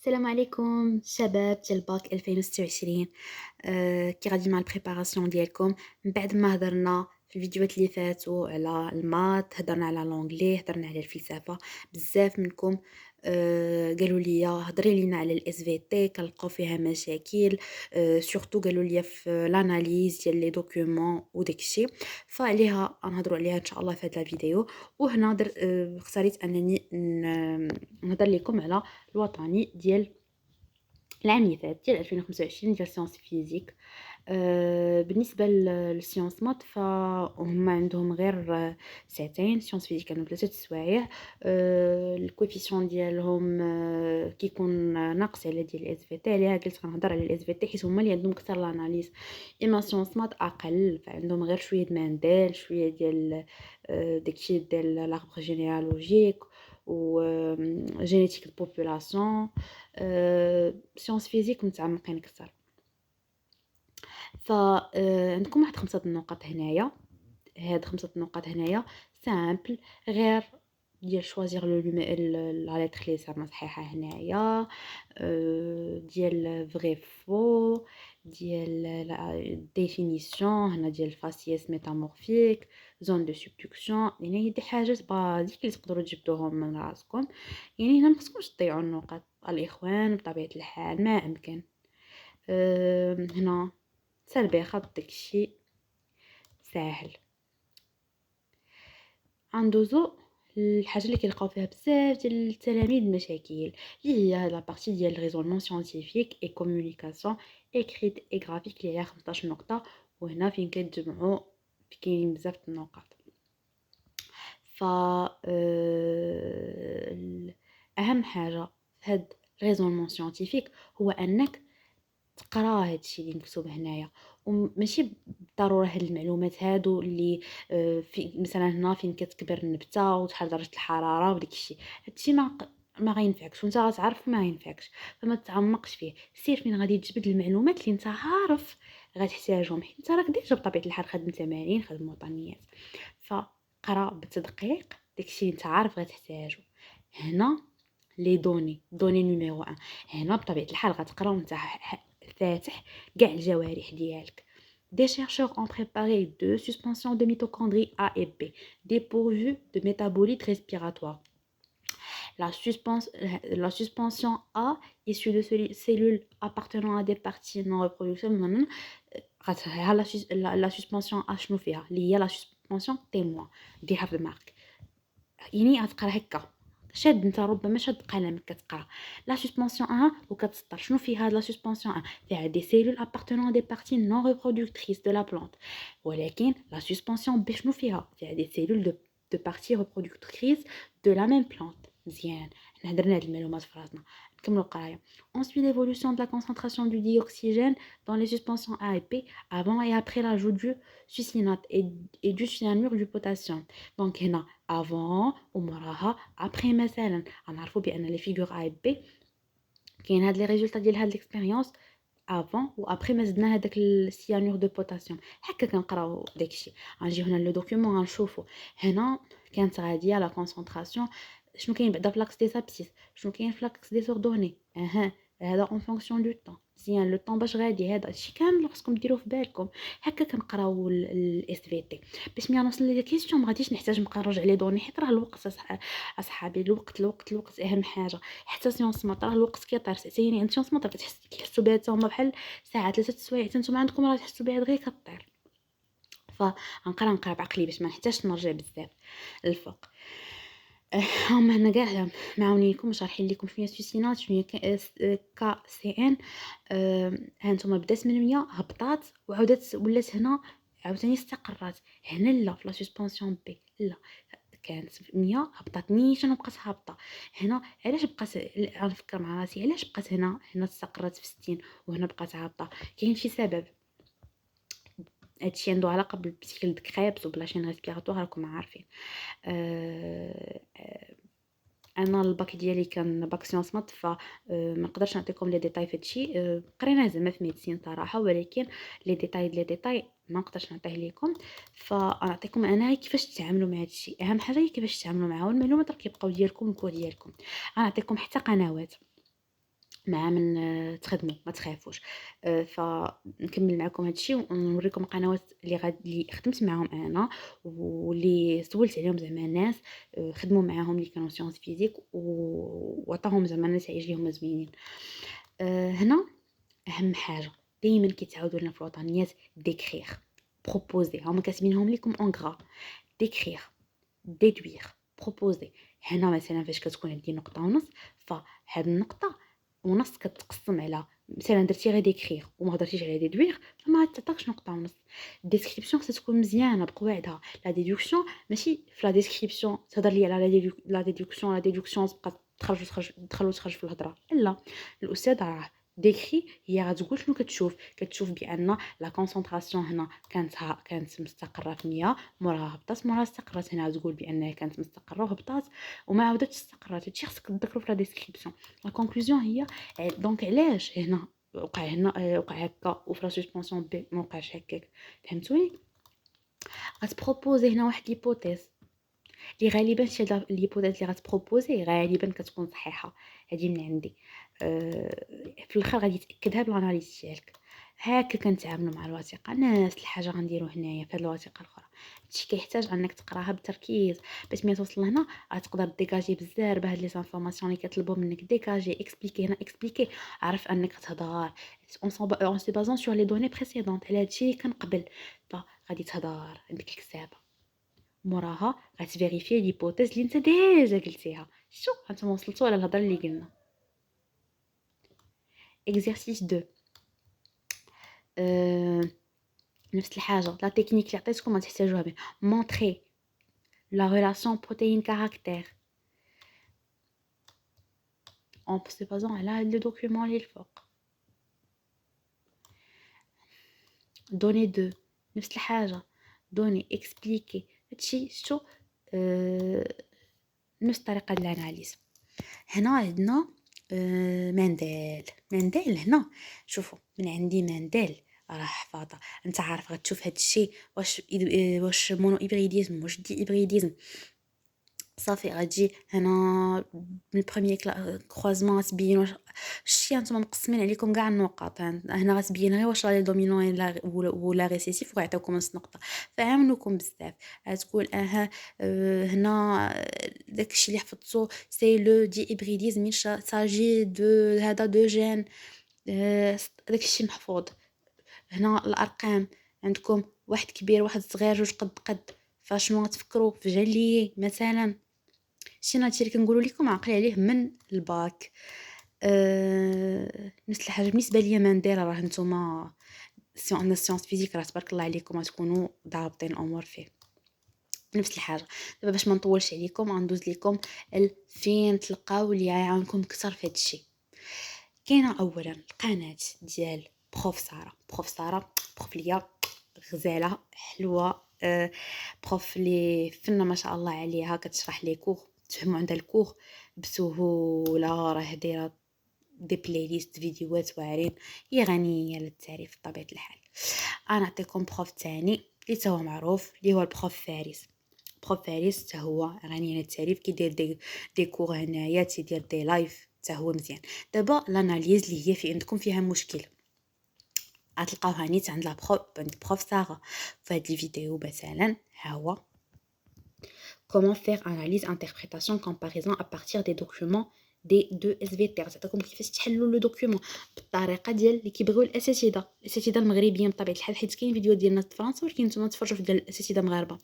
السلام عليكم شباب ديال الباك 2026. كي غادي مع البريباراسيون ديالكم من بعد ما هضرنا في الفيديوهات اللي فاتوا على المات، هضرنا على لونجلي، هضرنا على الفلسفه. بزاف منكم قالوا لي هضري لينا على الاس في تي، كنلقاو فيها مشاكل. سورتو قالوا لي في لاناليز ديال لي دوكيومون وداكشي، فعليها نهضروا عليها ان شاء الله في هذا الفيديو. وهنا اختاريت انني نهضر لكم على الوطني ديال العام اللي فات ديال 2025 ديال سيونس فيزيك. بالنسبه للسيونس مات فهم عندهم غير ساعتين. سيونس فيزيك عندهم 3 سوايع. الكوفيسيون ديالهم كيكون ناقص على ديال الاس في تي. عليها قلت غنهضر على الاس في تي حيت هما اللي عندهم اكثر لاناليز. اما سيونس مات اقل، فعندهم غير شويه د مانديل، شويه ديال داكشي ديال لاربر جينيالوجيك و جينيتيك دو بوبولاسيون. سيونس فيزيك متعمقين اكثر. ف عندكم واحد 5 النقط هنايا. هاد 5 النقط هنايا سامبل، غير ديال شوازيغ لا لتر لي زعما صحيحه هنايا، ديال فري فو، ديال ديفينيسيون هنا ديال فاسيس ميتامورفيك، زون دو سبدكسيون. يعني هادي حاجات بازيك اللي تقدروا تجبدوهم من راسكم. يعني هنا مخصكمش تضيعوا النقط الاخوان بطبيعه الحال ما امكن. هنا سلبي خط داكشي ساهل. غندوزو الحاجه اللي كيلقاو فيها بزاف ديال التلاميذ مشاكل، اللي هي لا بارتي ديال ريزونمون سيانتيفيك اي كومونيكاسيون اكريت اي غرافيك اللي هي 15 نقطه. وهنا فين كتجمعوا كاينين بزاف د النقط. ف اهم حاجه في هاد ريزونمون سيانتيفيك هو انك تقرا هادشي اللي مكتوب هنايا، وماشي بالضروره هاد المعلومات هادو اللي في مثلا هنا فين كتكبر النبته وشحال درجه الحراره وداكشي. هادشي ما غينفعكش وانت غتعرف ما ينفعكش، فما تتعمقش فيه. سير فين غادي تجبد المعلومات اللي انت عارف غتحتاجهم، حيت انت راك ديجا بطبيعه الحال خدم تمارين، خدم وطنيات. فقرا بالتدقيق داكشي اللي انت عارف غتحتاجو. هنا لي دوني نيميرو 1. هنا بطبيعه الحال غتقرا وانت فاتح كاع الجوارح ديالك. Des chercheurs ont préparé 2 suspensions de mitochondries A et B dépourvues de métabolites respiratoires. La suspension A, issue de cellules appartenant à des parties non reproductibles, la suspension A شنو فيها اللي هي la suspension témoin ديرها في المارك. يعني غتقرا هكا شاد، انت ربما شاد قلمك كتقرا لا سسبونسيون 1 وكتسطر شنو فيها. لا سسبونسيون 1 فيها دي سيلول appartenant à des parties non reproductrices de la plante، ولكن لا سسبونسيون B شنو فيها دي سيلول de parties reproductrices de la même plante. مزيان، حنا هضرنا هاد المعلومات في راسنا. نكملوا القرايه. Ensuite, l'évolution de la concentration du dioxygène dans les suspensions A et B avant et après l'ajout du succinate et du cyanure du potassium. Donc هنا avant وموراها après مثلا غنعرفوا بان لي فيغور A et B كاين هاد لي ريزولطا ديال هاد ليكسبيريونس افون و ابري ما زدنا هذاك السيانور دو بوتاسيوم. هكا كنقراو داكشي. غنجي هنا لو دوكيومون غنشوفو هنا كانت غاديه لا كونسونطراسيون. شنو كاين بعدا في لاكس دي سابسيس، شنو كاين في لاكس دي زوردوني. هذا اون فونكسيون دو طون. مزيان لو طون باش غادي، هذا الشيء كامل خصكم ديروه في بالكم. هكا كنقراو الاس في تي. باش ملي نوصل لي كيسيون ما غاديش نحتاج نبقى نرجع لي دوني، حيت راه الوقت اصحابي الوقت اهم حاجه. حتى سيونس مات راه الوقت كيطير ساعتين. انت سيونس مات كتحسوا بها حتى هما بحال ساعه 3 سوايع، حتى نتوما عندكم راه تحسوا بها دغيا كطير. فغنقرا بعقلي باش ما نحتاجش نرجع بزاف الفوق. هما هنا كاع معاونينكم شارحين لكم شنو هي سوسينات، شنو هي كا سي ان. ها نتوما بدات من 100 هبطات وعاودت ولات هنا عاوتاني استقرات. هنا لا في لا سسبونسيون بي لا كانت 100 هبطات نيشان وبقات هابطه. هنا علاش بقات؟ غنفكر مع راسي علاش بقات هنا استقرات في 60 وهنا بقات هابطه. كاين شي سبب. هادشي عنده علاقه بالبسيكل دكريبس وبلاشين ريسبيراتوار راكم عارفين. انا الباك ديالي كان باك سيونس مات، ف ما نقدرش نعطيكم لي ديتاي في هادشي. قرينا زعما في ميديسين صراحه، ولكن لي ديتاي ما نقدرش نعطيه لكم. فنعطيكم انا كيفاش تتعاملوا مع هادشي. اهم حاجه هي كيفاش تتعاملوا معاه، والمعلومات راه كيبقاو ديالكم الكور ديالكم. غنعطيكم حتى قنوات مع من تخدموا ما تخافوش. فنكمل معكم هذا الشيء ونوريكم قنوات اللي خدمت معاهم انا واللي سولت عليهم زعما الناس خدموا معاهم اللي كانوا سيونس فيزيك وعطاهم زعما نتائج اللي هما زوينين. هنا اهم حاجه دائما كيتعاودوا لنا في الوطنيات ديكريغ بروبوزي هما كاتبينهم لكم اون غرا ديكريغ ديدوير بروبوزي. هنا مثلا فاش كتكون عندي نقطه ونص فهاد النقطه ونص كتقسم على مثلا درتي غير ديكريغ وما هضرتيش على ديدوير فما تعطاكش نقطه ونص. الديسكريبسيون تكون مزيانه بقواعدها. لا ديدكسيون ماشي في لا ديسكريبسيون تهضر لي على لا ديدكسيون تبقى تخرج في الهضره لا. الاستاذ راه ديكري هي غتقول شنو كتشوف بان لا كونسونطراسيون هنا كانت مستقره في 100 موراها هبطات موراها استقرات. هنا تقول بانها كانت مستقره وهبطات وما عاودتش استقرات. هادشي خصك تذكرو في لا ديسكريبسيون. لا كونكلوزيون هي دونك علاش هنا وقع هنا وقع هكا وفي لا سسبونسيون بي ما وقعش هكاك. فهمتوني؟ غتبروبوزي هنا واحد ليبوتيز اللي غالبا شي ليبوتيز اللي غتبروبوزي غالبا كتكون صحيحه. هذه من عندي. في الاخر غادي تاكدها بالاناليز ديالك. هكا كنتعاملوا مع الوثيقه. نفس الحاجه غنديروا هنايا في هذه الوثيقه الاخرى. هادشي كيحتاج انك تقراها بتركيز باش ملي توصل هنا غتقدر ديكاجي بزاف بهاد لي انفورماسيون اللي كيطلبوا منك ديكاجي اكسبليكي. هنا اكسبليكي عرف انك تهضر اون سي بازون سور لي دوني بريسيدونت على هادشي اللي كنقبل. فغادي تهضر عندك الكتابه موراها غتفيريفي ليبوتيز اللي انت ديجا قلتيها. شو هانتوما وصلتوا على الهضره اللي قلنا. اكزرسيس 2 نفس الحاجه لا تكنيك اللي عطيتكم غتحتاجوها به. مونطري لا ريلاسيون بروتين كاركتير اون سي بازون على هاد لو دوكيومون اللي الفوق. دوني 2 نفس الحاجه دوني اكسبليكي. هادشي شتو نفس الطريقه ديال الاناليز. هنا عندنا مندال هنا. شوفوا من عندي مندال راه حفاظه. انت عارف غتشوف هاد الشيء واش مونو ابريديزم واش دي ابريديزم. صافي غتجي هنا من البروميير كروزمون غتبين واش شتي نتوما مقسمين عليكم كاع النقط. هنا غتبين غير واش راه لي دومينون ولا ريسيسيف وغيعطيوكم نص نقطه. فعاونوكم بزاف. غتقول هنا داكشي اللي حفظتو سي لو دي ابريديزم ساجي دو هذا دو جين. داكشي محفوظ. هنا الارقام عندكم واحد كبير واحد صغير جوج قد فاشنو غتفكروا في جالي مثلا. شي نهار كنقولوا لكم عقلي عليه من الباك. نفس الحاجه بالنسبه ليا ما ندير راه نتوما سيونس فيزيك راه تبارك الله عليكم غتكونوا ضابطين الامور فيه. نفس الحاجه دابا باش ما نطولش عليكم غندوز لكم فين تلقاو اللي يعاونكم اكثر في هذا الشيء. كاينه اولا القناه ديال بروف ساره بروف ليا غزاله حلوه. بروف لي فنه ما شاء الله عليها كتشرح لي كور تفهموا عندها الكور بسهوله. راه دايره دي بلاي ليست فيديوهات واعرين. هي غنيه للتعريف بطبيعه الحال. انا نعطيكم بروف تاني اللي هو معروف اللي هو البروف فارس. بروف فارس حتى هو غني للتعريف كيدير دي كور هنايا تيدير دي لايف حتى هو مزيان. دابا لاناليز اللي هي في عندكم فيها مشكل غتلقاوها نيت عند لا بروف ساره في هاد الفيديو مثلا. ها هو comment faire analyse interprétation comparaison à partir des documents des 2 SVT. غتعطيكم كيفاش تحلوا لو دوكيومون بالطريقه ديال اللي كيبغيو الاساتذه المغربيين بطبيعه الحال حيت كاين فيديو ديالنا في فرنسا ولكن نتوما تفرجوا في ديال الاساتذه المغاربه.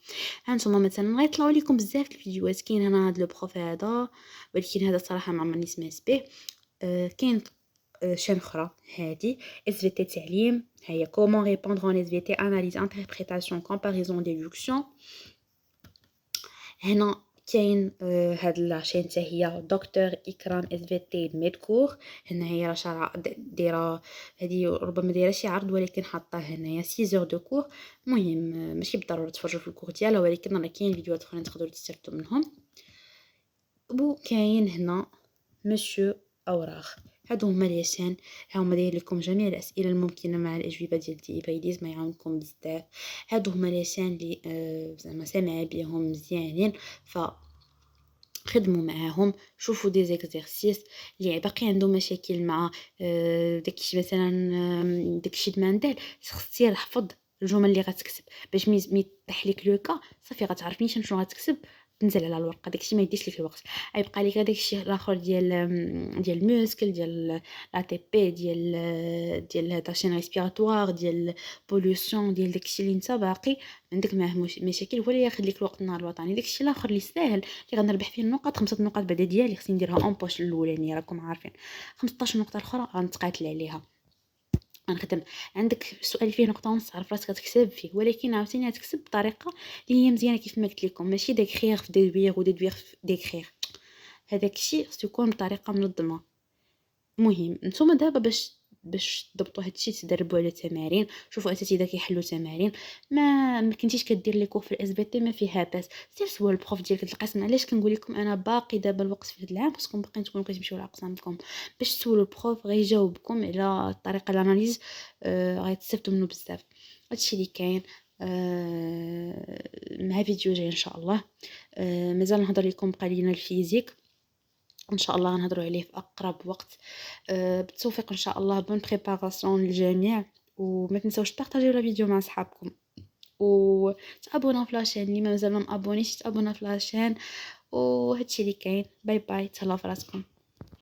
ها نتوما مثلا غيطلعوا لكم بزاف الفيديوهات. كاين هنا هذا لو بروف هذا ولكن هذا صراحه ما عمرني سمعت به. كاين شان اخرى هادي SVT تعليم. هي comment répondre en SVT analyse interprétation comparaison déduction. هنا كاين هاد لاشين حتى هي دكتور اكرام SVT ميدكور. هنا هي راه شرع دايره هذه ربما دايره شي عرض ولكن حاطه هنايا 6 دو كور. المهم ماشي بالضروره تفرجوا في الكور ديالها ولكن راه كاين فيديوهات اخرين تقدروا تستافدوا منهم. وكاين هنا مسيو اوراخ. هادو هما ليشان هما داير لكم جميع الاسئله الممكنه مع الاجوبه ديال دي ما يعاونكم بزاف. هادو هما ليشان اللي زعما سامعه بهم مزيانين. ف خدموا معاهم، شوفوا دي زيكزارسيس. اللي باقي عنده مشاكل مع داكشي مثلا، داكشي د مندال، خصك يحفظ الجمل اللي غتكتب باش مي يطيح لك لوكا صافي غتعرف نيشان شنو غتكتب، تنزل على الورقه. داكشي ما يديش لك الوقت. غيبقى لك داكشي الاخر ديال ديال الموسكل، ديال لا تي بي، ديال هذا شين ريسبيراتوار، ديال بوليوشن، ديال داكشي اللي انت باقي عندك معاه مشاكل، هو اللي ياخذ لك الوقت النهار الوطني. داكشي الاخر اللي ساهل اللي غنربح فيه النقط، 5 نقط بعدا ديالي خصني نديرها اون بوش الاولانيه راكم عارفين، 15 نقطه الاخرى غنتقاتل عليها غنخدم. عندك سؤال فيه نقطه ونص، عرف راسك تكتب فيه، ولكن عاوتاني غتكتب بطريقه اللي هي مزيانه كيف ما قلت لكم، ماشي داكخيغ في ديدوير وديدوير في داكخيغ. هذاك الشيء خصو يكون بطريقه منظمه. مهم نتوما دابا باش تضبطوا هادشي تدربوا على تمارين، شوفوا اساتذه كيحلوا تمارين. ما كنتيش كدير لي كور في الاس بي تي ما فيها باس، سير سوا البروف ديالك القسم. علاش كنقول لكم انا باقي دابا الوقت في هذا العام، خصكم باقيين تكونوا كتمشيو لاقسامكم باش تسولوا البروف غيجاوبكم على طريقه الاناليز. غتستافدوا منه بزاف. هادشي اللي كاين. مع فيديو جاي ان شاء الله. مازال نهضر لكم بقى لينا الفيزيك ان شاء الله غنهضروا عليه في اقرب وقت. بالتوفيق ان شاء الله. بون بريباراسيون للجميع، وما تنساوش تبارطاجيو لا فيديو مع صحابكم، وتابوناو في لاشين اللي مازال ما مابونيش، تابونا في لاشين. وهادشي اللي كاين. باي باي، تهلاو في راسكم.